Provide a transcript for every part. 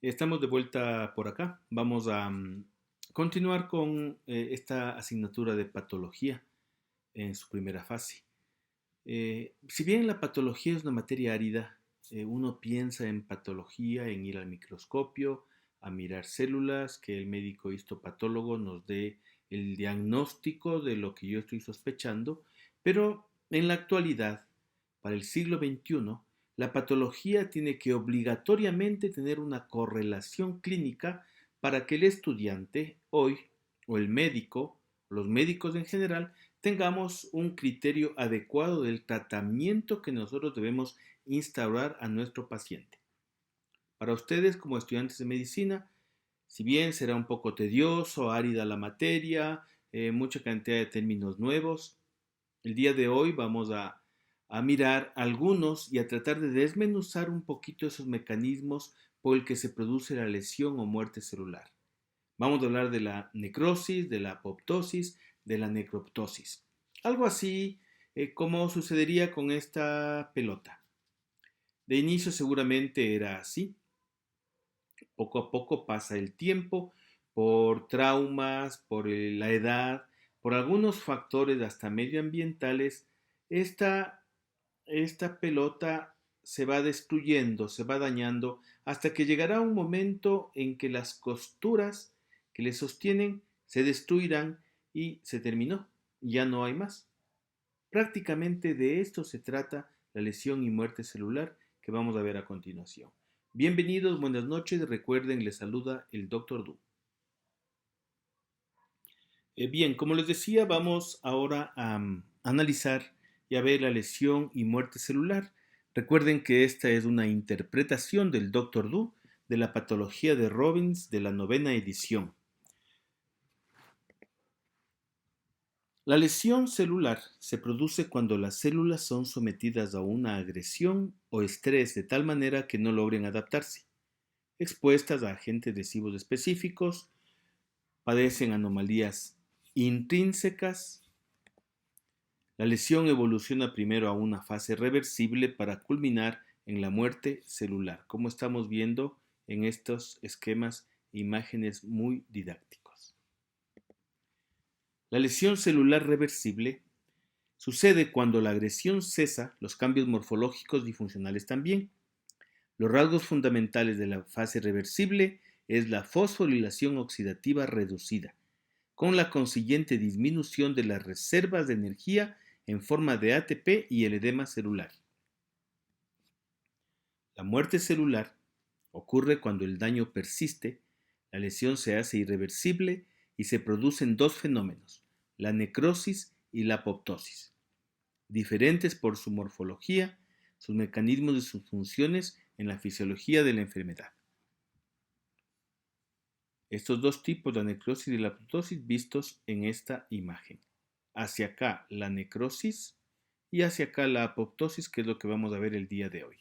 Estamos de vuelta por acá. Vamos a continuar con esta asignatura de patología en su primera fase. Si bien la patología es una materia árida, uno piensa en patología, en ir al microscopio, a mirar células, que el médico histopatólogo nos dé el diagnóstico de lo que yo estoy sospechando, pero en la actualidad, para el siglo XXI, la patología tiene que obligatoriamente tener una correlación clínica para que el estudiante hoy, o el médico, los médicos en general, tengamos un criterio adecuado del tratamiento que nosotros debemos instaurar a nuestro paciente. Para ustedes como estudiantes de medicina, si bien será un poco tedioso, árida la materia, mucha cantidad de términos nuevos, el día de hoy vamos a mirar algunos y a tratar de desmenuzar un poquito esos mecanismos por el que se produce la lesión o muerte celular. Vamos a hablar de la necrosis, de la apoptosis, de la necroptosis. Algo así como sucedería con esta pelota. De inicio seguramente era así. Poco a poco pasa el tiempo por traumas, por la edad, por algunos factores hasta medioambientales. Esta, esta pelota se va destruyendo, se va dañando, hasta que llegará un momento en que las costuras que le sostienen se destruirán y se terminó, ya no hay más. Prácticamente de esto se trata la lesión y muerte celular que vamos a ver a continuación. Bienvenidos, buenas noches, recuerden, les saluda el Dr. Du. Bien, como les decía, vamos ahora a analizar y a ver la lesión y muerte celular. Recuerden que esta es una interpretación del Dr. Du de la patología de Robbins de la novena edición. La lesión celular se produce cuando las células son sometidas a una agresión o estrés de tal manera que no logren adaptarse, expuestas a agentes lesivos específicos, padecen anomalías intrínsecas. La lesión evoluciona primero a una fase reversible para culminar en la muerte celular, como estamos viendo en estos esquemas e imágenes muy didácticos. La lesión celular reversible sucede cuando la agresión cesa, los cambios morfológicos y funcionales también. Los rasgos fundamentales de la fase reversible es la fosforilación oxidativa reducida, con la consiguiente disminución de las reservas de energía en forma de ATP y el edema celular. La muerte celular ocurre cuando el daño persiste, la lesión se hace irreversible y se producen dos fenómenos, la necrosis y la apoptosis, diferentes por su morfología, sus mecanismos y sus funciones en la fisiología de la enfermedad. Estos dos tipos, la necrosis y la apoptosis, vistos en esta imagen. Hacia acá la necrosis y hacia acá la apoptosis, que es lo que vamos a ver el día de hoy.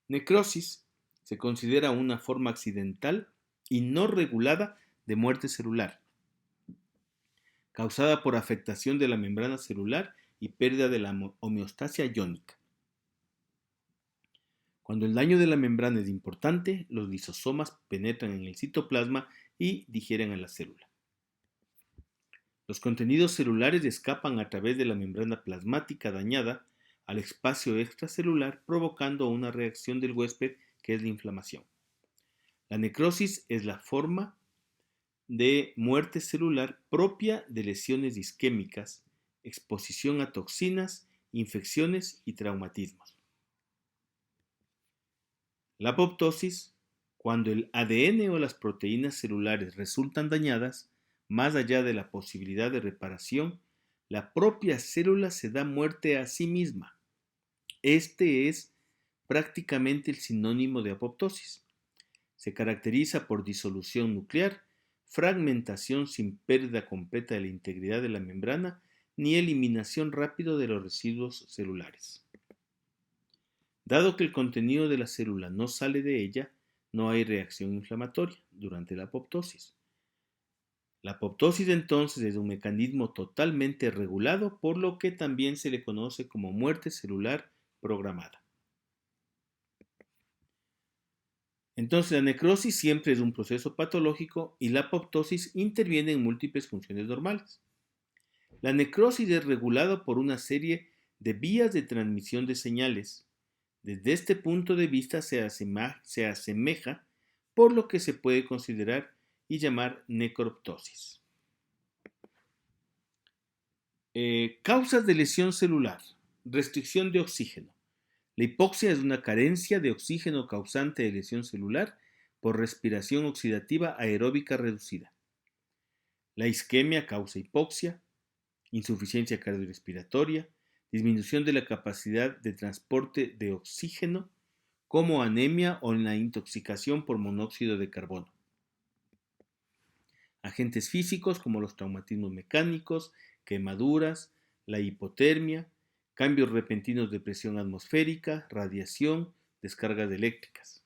Necrosis se considera una forma accidental y no regulada de muerte celular, causada por afectación de la membrana celular y pérdida de la homeostasia iónica. Cuando el daño de la membrana es importante, los lisosomas penetran en el citoplasma y digieren a la célula. Los contenidos celulares escapan a través de la membrana plasmática dañada al espacio extracelular, provocando una reacción del huésped que es la inflamación. La necrosis es la forma de muerte celular propia de lesiones isquémicas, exposición a toxinas, infecciones y traumatismos. La apoptosis, cuando el ADN o las proteínas celulares resultan dañadas, más allá de la posibilidad de reparación, la propia célula se da muerte a sí misma. Este es prácticamente el sinónimo de apoptosis. Se caracteriza por disolución nuclear, fragmentación sin pérdida completa de la integridad de la membrana, ni eliminación rápida de los residuos celulares. Dado que el contenido de la célula no sale de ella, no hay reacción inflamatoria durante la apoptosis. La apoptosis entonces es un mecanismo totalmente regulado, por lo que también se le conoce como muerte celular programada. Entonces, la necrosis siempre es un proceso patológico y la apoptosis interviene en múltiples funciones normales. La necrosis es regulada por una serie de vías de transmisión de señales. Desde este punto de vista se asemeja por lo que se puede considerar y llamar necroptosis. Causas de lesión celular. Restricción de oxígeno. La hipoxia es una carencia de oxígeno causante de lesión celular por respiración oxidativa aeróbica reducida. La isquemia causa hipoxia, insuficiencia cardiorrespiratoria, disminución de la capacidad de transporte de oxígeno, como anemia o la intoxicación por monóxido de carbono. Agentes físicos como los traumatismos mecánicos, quemaduras, la hipotermia, cambios repentinos de presión atmosférica, radiación, descargas eléctricas.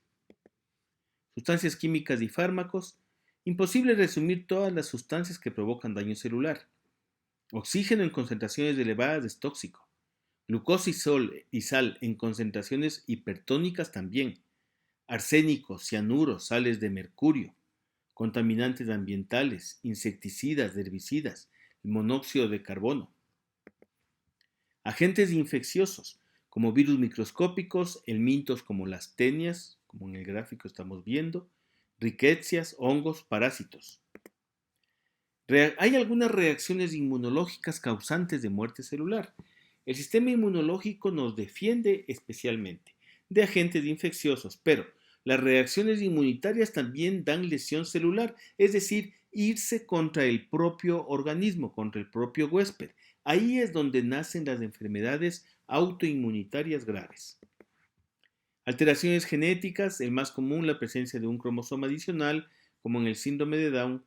Sustancias químicas y fármacos. Imposible resumir todas las sustancias que provocan daño celular. Oxígeno en concentraciones elevadas es tóxico. Glucosa y sal en concentraciones hipertónicas también. Arsénico, cianuro, sales de mercurio, contaminantes ambientales, insecticidas, herbicidas, monóxido de carbono. Agentes infecciosos, como virus microscópicos, helmintos como las tenias, como en el gráfico estamos viendo, rickettsias, hongos, parásitos. Hay algunas reacciones inmunológicas causantes de muerte celular. El sistema inmunológico nos defiende especialmente de agentes infecciosos, pero las reacciones inmunitarias también dan lesión celular, es decir, irse contra el propio organismo, contra el propio huésped. Ahí es donde nacen las enfermedades autoinmunitarias graves. Alteraciones genéticas, el más común la presencia de un cromosoma adicional, como en el síndrome de Down,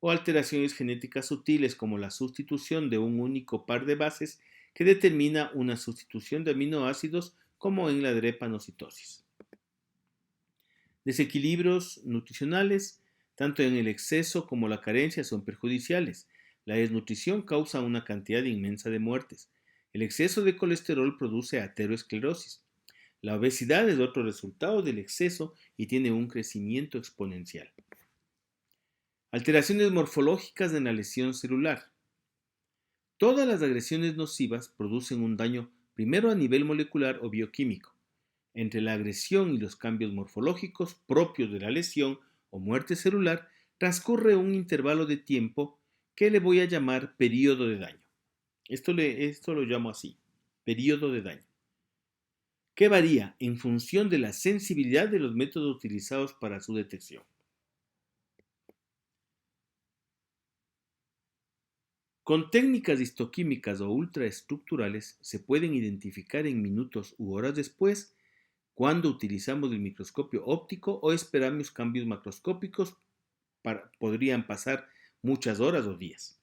o alteraciones genéticas sutiles como la sustitución de un único par de bases que determina una sustitución de aminoácidos como en la drepanocitosis. Desequilibrios nutricionales, tanto en el exceso como la carencia son perjudiciales. La desnutrición causa una cantidad inmensa de muertes. El exceso de colesterol produce aterosclerosis. La obesidad es otro resultado del exceso y tiene un crecimiento exponencial. Alteraciones morfológicas en la lesión celular. Todas las agresiones nocivas producen un daño primero a nivel molecular o bioquímico. Entre la agresión y los cambios morfológicos propios de la lesión o muerte celular transcurre un intervalo de tiempo que le voy a llamar periodo de daño. Esto lo llamo así, periodo de daño, que varía en función de la sensibilidad de los métodos utilizados para su detección. Con técnicas histoquímicas o ultraestructurales se pueden identificar en minutos u horas después cuando utilizamos el microscopio óptico o esperamos cambios macroscópicos, podrían pasar muchas horas o días.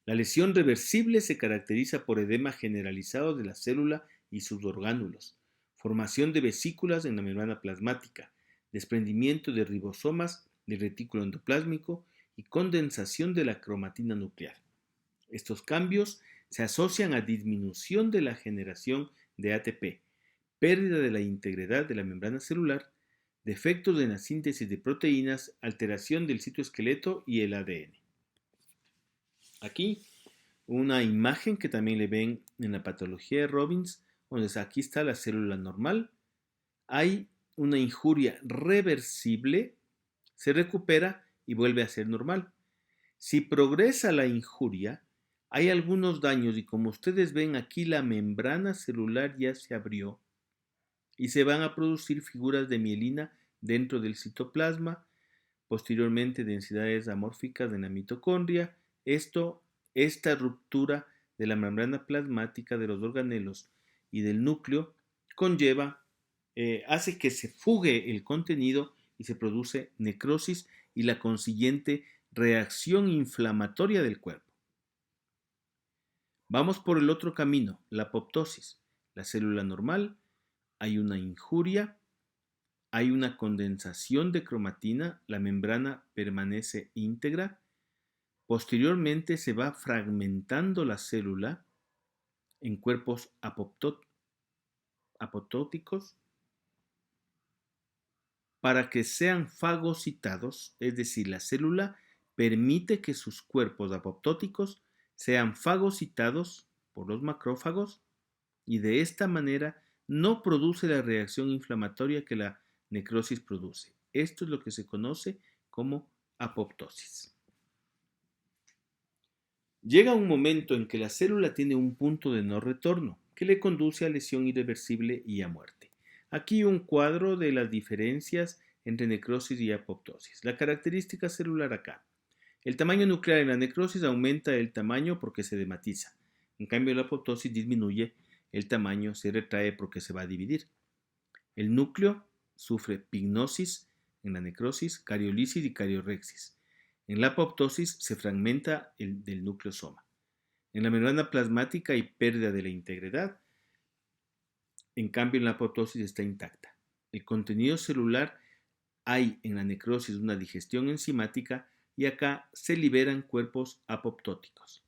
La lesión reversible se caracteriza por edema generalizado de la célula y sus orgánulos, formación de vesículas en la membrana plasmática, desprendimiento de ribosomas del retículo endoplásmico y condensación de la cromatina nuclear. Estos cambios se asocian a disminución de la generación de ATP, pérdida de la integridad de la membrana celular, defectos en la síntesis de proteínas, alteración del citoesqueleto y el ADN. Aquí una imagen que también le ven en la patología de Robbins, donde aquí está la célula normal. Hay una injuria reversible, se recupera y vuelve a ser normal. Si progresa la injuria, hay algunos daños y como ustedes ven aquí la membrana celular ya se abrió y se van a producir figuras de mielina dentro del citoplasma, posteriormente densidades amórficas en la mitocondria. Esta ruptura de la membrana plasmática de los organelos y del núcleo hace que se fugue el contenido y se produce necrosis y la consiguiente reacción inflamatoria del cuerpo. Vamos por el otro camino, la apoptosis. La célula normal, hay una injuria, hay una condensación de cromatina, la membrana permanece íntegra. Posteriormente se va fragmentando la célula en cuerpos apoptóticos para que sean fagocitados, es decir, la célula permite que sus cuerpos apoptóticos sean fagocitados por los macrófagos y de esta manera no produce la reacción inflamatoria que la necrosis produce. Esto es lo que se conoce como apoptosis. Llega un momento en que la célula tiene un punto de no retorno que le conduce a lesión irreversible y a muerte. Aquí un cuadro de las diferencias entre necrosis y apoptosis. La característica celular acá. El tamaño nuclear en la necrosis aumenta el tamaño porque se dematiza. En cambio, la apoptosis disminuye el tamaño, se retrae porque se va a dividir. El núcleo sufre pignosis en la necrosis, cariolisis y cariorrexis. En la apoptosis se fragmenta del nucleosoma. En la membrana plasmática hay pérdida de la integridad. En cambio, en la apoptosis está intacta. El contenido celular hay en la necrosis una digestión enzimática y acá se liberan cuerpos apoptóticos.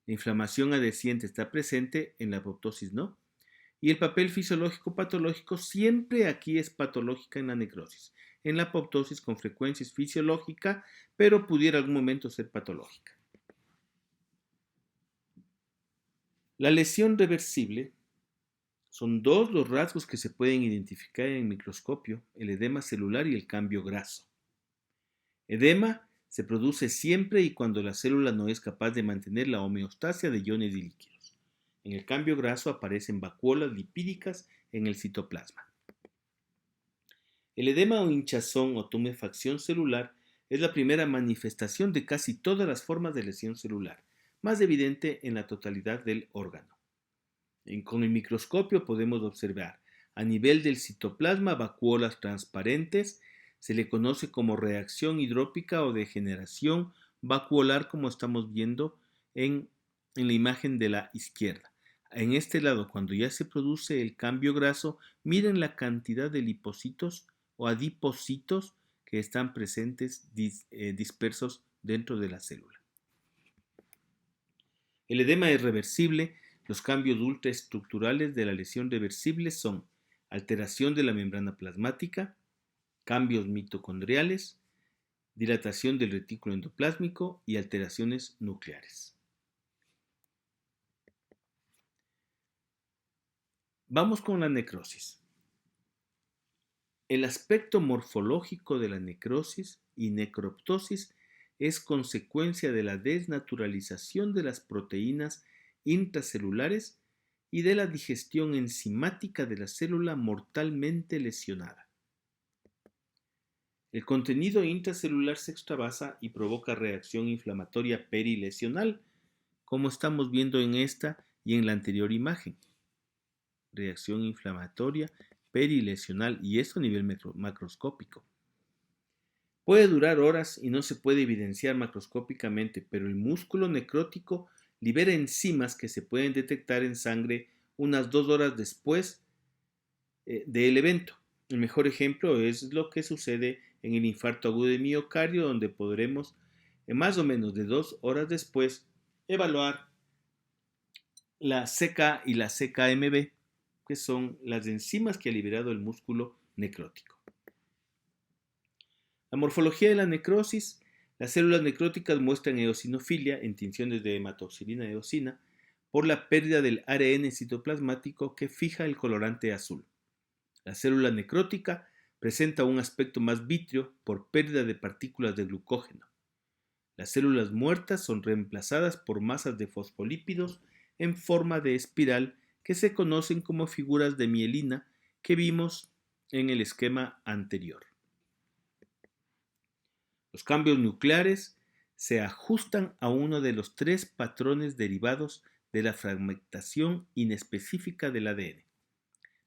La inflamación adherente está presente, en la apoptosis no. Y el papel fisiológico patológico siempre aquí es patológica en la necrosis. En la apoptosis con frecuencia es fisiológica, pero pudiera algún momento ser patológica. La lesión reversible son dos los rasgos que se pueden identificar en el microscopio, el edema celular y el cambio graso. Edema se produce siempre y cuando la célula no es capaz de mantener la homeostasia de iones y líquidos. En el cambio graso aparecen vacuolas lipídicas en el citoplasma. El edema o hinchazón o tumefacción celular es la primera manifestación de casi todas las formas de lesión celular, más evidente en la totalidad del órgano. Con el microscopio podemos observar a nivel del citoplasma vacuolas transparentes, se le conoce como reacción hidrópica o degeneración vacuolar, como estamos viendo en la imagen de la izquierda. En este lado, cuando ya se produce el cambio graso, miren la cantidad de lipocitos o adipocitos que están presentes dispersos dentro de la célula. El edema es reversible. Los cambios ultraestructurales de la lesión reversible son alteración de la membrana plasmática, cambios mitocondriales, dilatación del retículo endoplásmico y alteraciones nucleares. Vamos con la necrosis. El aspecto morfológico de la necrosis y necroptosis es consecuencia de la desnaturalización de las proteínas intracelulares y de la digestión enzimática de la célula mortalmente lesionada. El contenido intracelular se extravasa y provoca reacción inflamatoria perilesional, como estamos viendo en esta y en la anterior imagen. Reacción inflamatoria perilesional, y esto a nivel macroscópico. Puede durar horas y no se puede evidenciar macroscópicamente, pero el músculo necrótico libera enzimas que se pueden detectar en sangre unas 2 horas después del evento. El mejor ejemplo es lo que sucede en el infarto agudo de miocardio, donde podremos, más o menos de 2 horas después, evaluar la CK y la CKMB, que son las enzimas que ha liberado el músculo necrótico. La morfología de la necrosis. Las células necróticas muestran eosinofilia en tinciones de hematoxilina eosina por la pérdida del ARN citoplasmático que fija el colorante azul. La célula necrótica presenta un aspecto más vítreo por pérdida de partículas de glucógeno. Las células muertas son reemplazadas por masas de fosfolípidos en forma de espiral que se conocen como figuras de mielina que vimos en el esquema anterior. Los cambios nucleares se ajustan a uno de los 3 patrones derivados de la fragmentación inespecífica del ADN.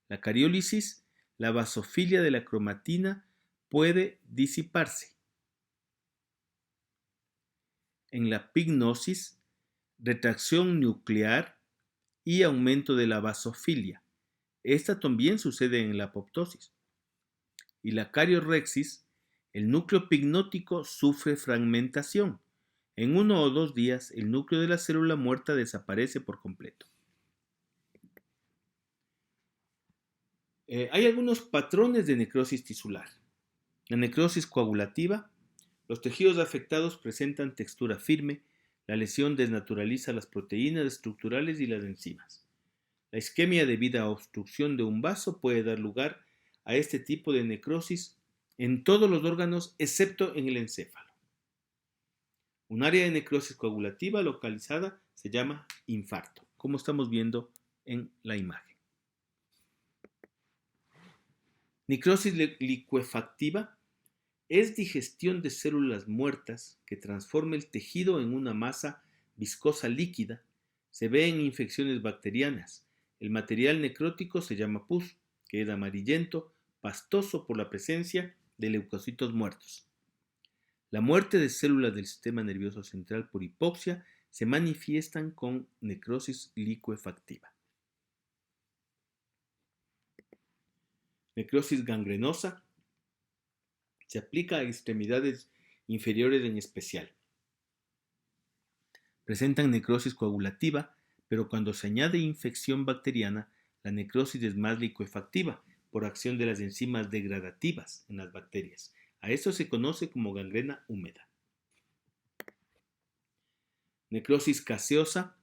La cariólisis, la basofilia de la cromatina puede disiparse. En la pignosis, retracción nuclear y aumento de la basofilia. Esta también sucede en la apoptosis. Y la cariorrexis, el núcleo pignótico sufre fragmentación. En 1 o 2 días, el núcleo de la célula muerta desaparece por completo. Hay algunos patrones de necrosis tisular. La necrosis coagulativa. Los tejidos afectados presentan textura firme. La lesión desnaturaliza las proteínas estructurales y las enzimas. La isquemia debida a obstrucción de un vaso puede dar lugar a este tipo de necrosis en todos los órganos excepto en el encéfalo. Un área de necrosis coagulativa localizada se llama infarto, como estamos viendo en la imagen. Necrosis licuefactiva es digestión de células muertas que transforma el tejido en una masa viscosa líquida. Se ve en infecciones bacterianas. El material necrótico se llama pus, que es amarillento, pastoso por la presencia de leucocitos muertos. La muerte de células del sistema nervioso central por hipoxia se manifiestan con necrosis licuefactiva. Necrosis gangrenosa se aplica a extremidades inferiores en especial. Presentan necrosis coagulativa, pero cuando se añade infección bacteriana, la necrosis es más licuefactiva por acción de las enzimas degradativas en las bacterias. A esto se conoce como gangrena húmeda. Necrosis caseosa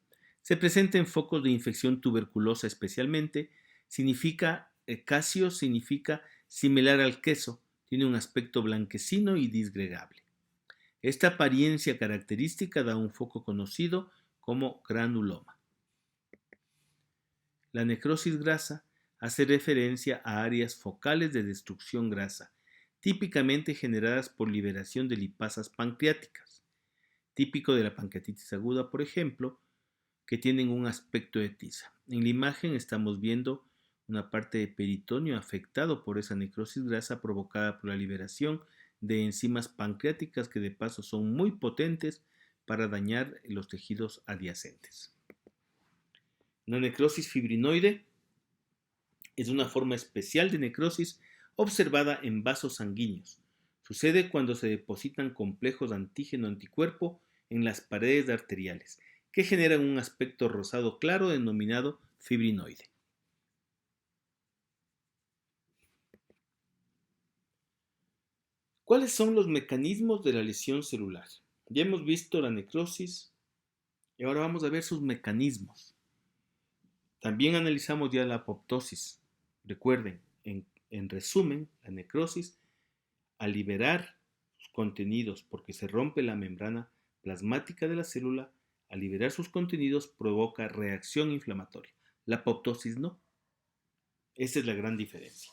se presenta en focos de infección tuberculosa especialmente. Caseo significa similar al queso, tiene un aspecto blanquecino y disgregable. Esta apariencia característica da un foco conocido como granuloma. La necrosis grasa hace referencia a áreas focales de destrucción grasa, típicamente generadas por liberación de lipasas pancreáticas, típico de la pancreatitis aguda, por ejemplo, que tienen un aspecto de tiza. En la imagen estamos viendo una parte de peritoneo afectado por esa necrosis grasa provocada por la liberación de enzimas pancreáticas que de paso son muy potentes para dañar los tejidos adyacentes. La necrosis fibrinoide es una forma especial de necrosis observada en vasos sanguíneos. Sucede cuando se depositan complejos antígeno-anticuerpo en las paredes arteriales, que generan un aspecto rosado claro denominado fibrinoide. ¿Cuáles son los mecanismos de la lesión celular? Ya hemos visto la necrosis y ahora vamos a ver sus mecanismos. También analizamos ya la apoptosis. Recuerden, en resumen, la necrosis, al liberar sus contenidos, porque se rompe la membrana plasmática de la célula, al liberar sus contenidos provoca reacción inflamatoria. La apoptosis no. Esa es la gran diferencia.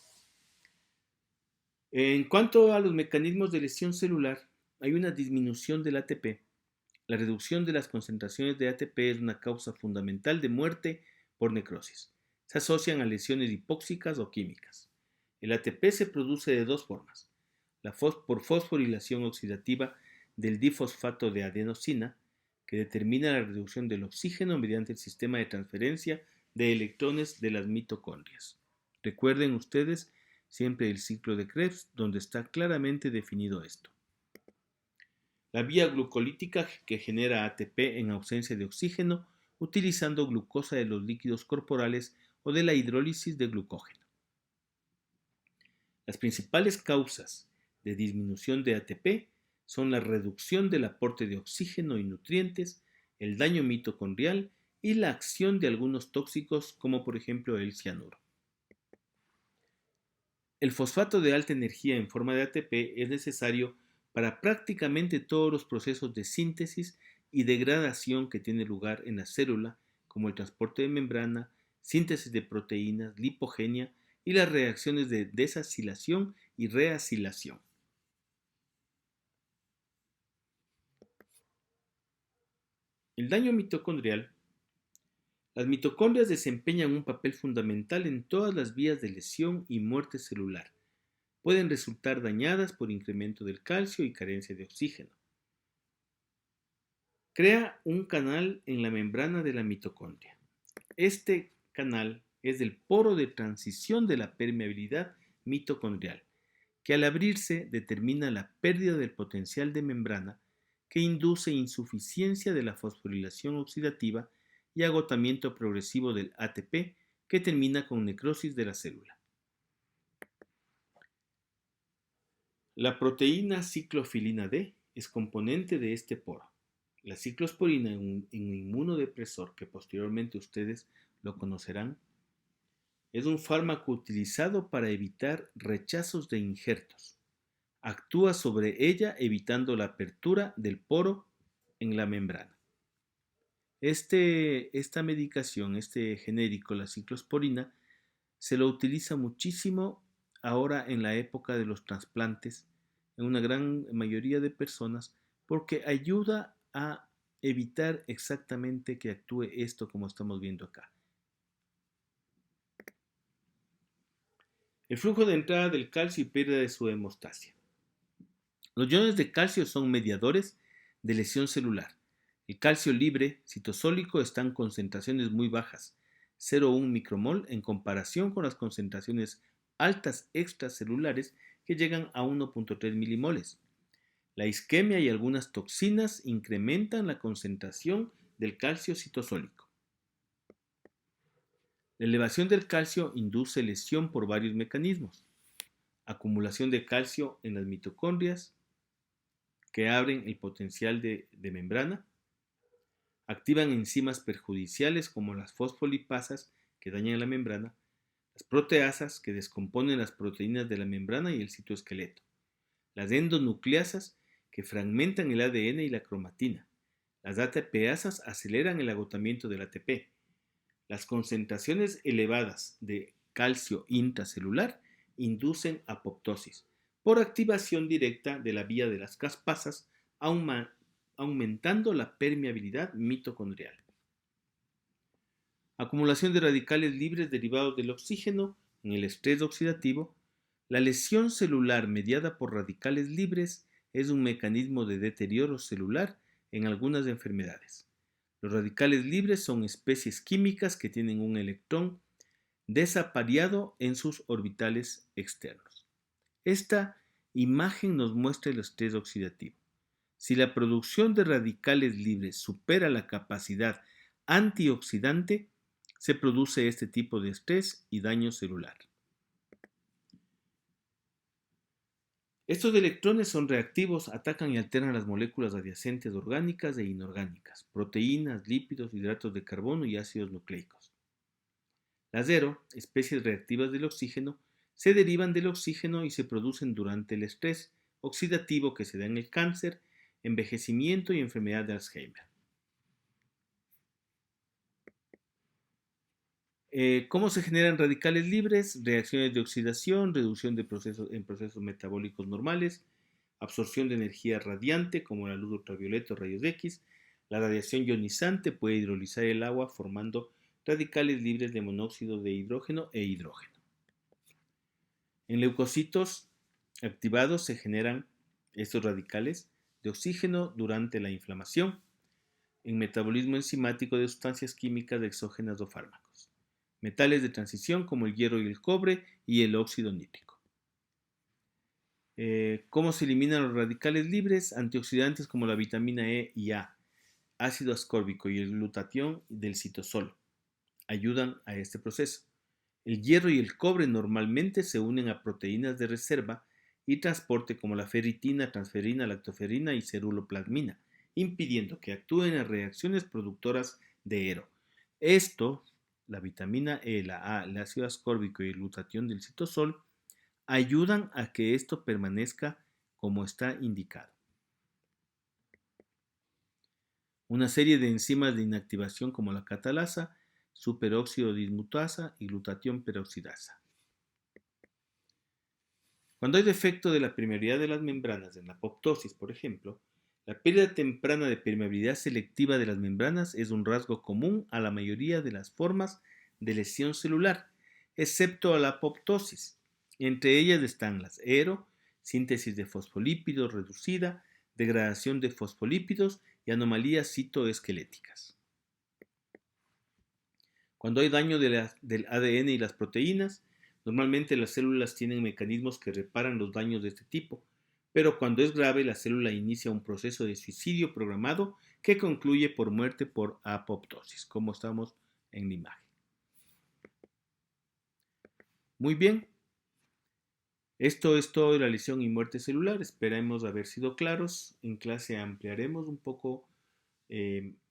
En cuanto a los mecanismos de lesión celular, hay una disminución del ATP. La reducción de las concentraciones de ATP es una causa fundamental de muerte por necrosis. Se asocian a lesiones hipóxicas o químicas. El ATP se produce de dos formas. Por fosforilación oxidativa del difosfato de adenosina, que determina la reducción del oxígeno mediante el sistema de transferencia de electrones de las mitocondrias. Recuerden ustedes siempre el ciclo de Krebs, donde está claramente definido esto. La vía glucolítica que genera ATP en ausencia de oxígeno utilizando glucosa de los líquidos corporales o de la hidrólisis de glucógeno. Las principales causas de disminución de ATP son la reducción del aporte de oxígeno y nutrientes, el daño mitocondrial y la acción de algunos tóxicos como por ejemplo el cianuro. El fosfato de alta energía en forma de ATP es necesario para prácticamente todos los procesos de síntesis y degradación que tienen lugar en la célula, como el transporte de membrana, síntesis de proteínas, lipogenia y las reacciones de desacilación y reacilación. El daño mitocondrial. Las mitocondrias desempeñan un papel fundamental en todas las vías de lesión y muerte celular. Pueden resultar dañadas por incremento del calcio y carencia de oxígeno. Crea un canal en la membrana de la mitocondria. Este canal es el poro de transición de la permeabilidad mitocondrial, que al abrirse determina la pérdida del potencial de membrana que induce insuficiencia de la fosforilación oxidativa y agotamiento progresivo del ATP que termina con necrosis de la célula. La proteína ciclofilina D es componente de este poro. La ciclosporina, un inmunodepresor que posteriormente ustedes lo conocerán, es un fármaco utilizado para evitar rechazos de injertos. Actúa sobre ella evitando la apertura del poro en la membrana. Esta medicación, este genérico, la ciclosporina, se lo utiliza muchísimo ahora en la época de los trasplantes, en una gran mayoría de personas, porque ayuda a evitar exactamente que actúe esto como estamos viendo acá. El flujo de entrada del calcio y pérdida de su hemostasia. Los iones de calcio son mediadores de lesión celular. El calcio libre citosólico está en concentraciones muy bajas, 0,1 micromol, en comparación con las concentraciones altas extracelulares que llegan a 1,3 milimoles. La isquemia y algunas toxinas incrementan la concentración del calcio citosólico. La elevación del calcio induce lesión por varios mecanismos. Acumulación de calcio en las mitocondrias que abren el potencial de membrana. Activan enzimas perjudiciales como las fosfolipasas que dañan la membrana, las proteasas que descomponen las proteínas de la membrana y el citoesqueleto, las endonucleasas que fragmentan el ADN y la cromatina, las ATPasas aceleran el agotamiento del ATP, las concentraciones elevadas de calcio intracelular inducen apoptosis por activación directa de la vía de las caspasas, aumentando la permeabilidad mitocondrial. Acumulación de radicales libres derivados del oxígeno en el estrés oxidativo. La lesión celular mediada por radicales libres es un mecanismo de deterioro celular en algunas enfermedades. Los radicales libres son especies químicas que tienen un electrón desapareado en sus orbitales externos. Esta imagen nos muestra el estrés oxidativo. Si la producción de radicales libres supera la capacidad antioxidante, se produce este tipo de estrés y daño celular. Estos electrones son reactivos, atacan y alteran las moléculas adyacentes orgánicas e inorgánicas, proteínas, lípidos, hidratos de carbono y ácidos nucleicos. Las ERO, especies reactivas del oxígeno, se derivan del oxígeno y se producen durante el estrés oxidativo que se da en el cáncer, envejecimiento y enfermedad de Alzheimer. ¿Cómo se generan radicales libres? Reacciones de oxidación, reducción de en procesos metabólicos normales, absorción de energía radiante como la luz ultravioleta o rayos X. La radiación ionizante puede hidrolizar el agua formando radicales libres de monóxido de hidrógeno e hidrógeno. En leucocitos activados se generan estos radicales de oxígeno durante la inflamación, en metabolismo enzimático de sustancias químicas exógenas o fármacos. Metales de transición como el hierro y el cobre y el óxido nítrico. ¿Cómo se eliminan los radicales libres? Antioxidantes como la vitamina E y A, ácido ascórbico y el glutatión del citosol ayudan a este proceso. El hierro y el cobre normalmente se unen a proteínas de reserva y transporte como la ferritina, transferina, lactoferrina y ceruloplasmina, impidiendo que actúen en reacciones productoras de ERO. Esto, la vitamina E, la A, el ácido ascórbico y el glutatión del citosol, ayudan a que esto permanezca como está indicado. Una serie de enzimas de inactivación como la catalasa, superóxido dismutasa y glutatión peroxidasa. Cuando hay defecto de la permeabilidad de las membranas en la apoptosis, por ejemplo, la pérdida temprana de permeabilidad selectiva de las membranas es un rasgo común a la mayoría de las formas de lesión celular, excepto a la apoptosis. Entre ellas están las ERO, síntesis de fosfolípidos reducida, degradación de fosfolípidos y anomalías citoesqueléticas. Cuando hay daño del ADN y las proteínas, normalmente las células tienen mecanismos que reparan los daños de este tipo, pero cuando es grave la célula inicia un proceso de suicidio programado que concluye por muerte por apoptosis, como estamos en la imagen. Muy bien. Esto es todo de la lesión y muerte celular. Esperemos haber sido claros. En clase ampliaremos un poco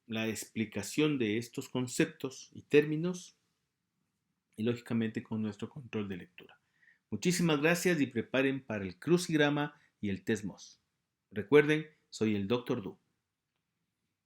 la explicación de estos conceptos y términos y lógicamente con nuestro control de lectura. Muchísimas gracias y preparen para el crucigrama y el test MOS. Recuerden, soy el Dr. Du.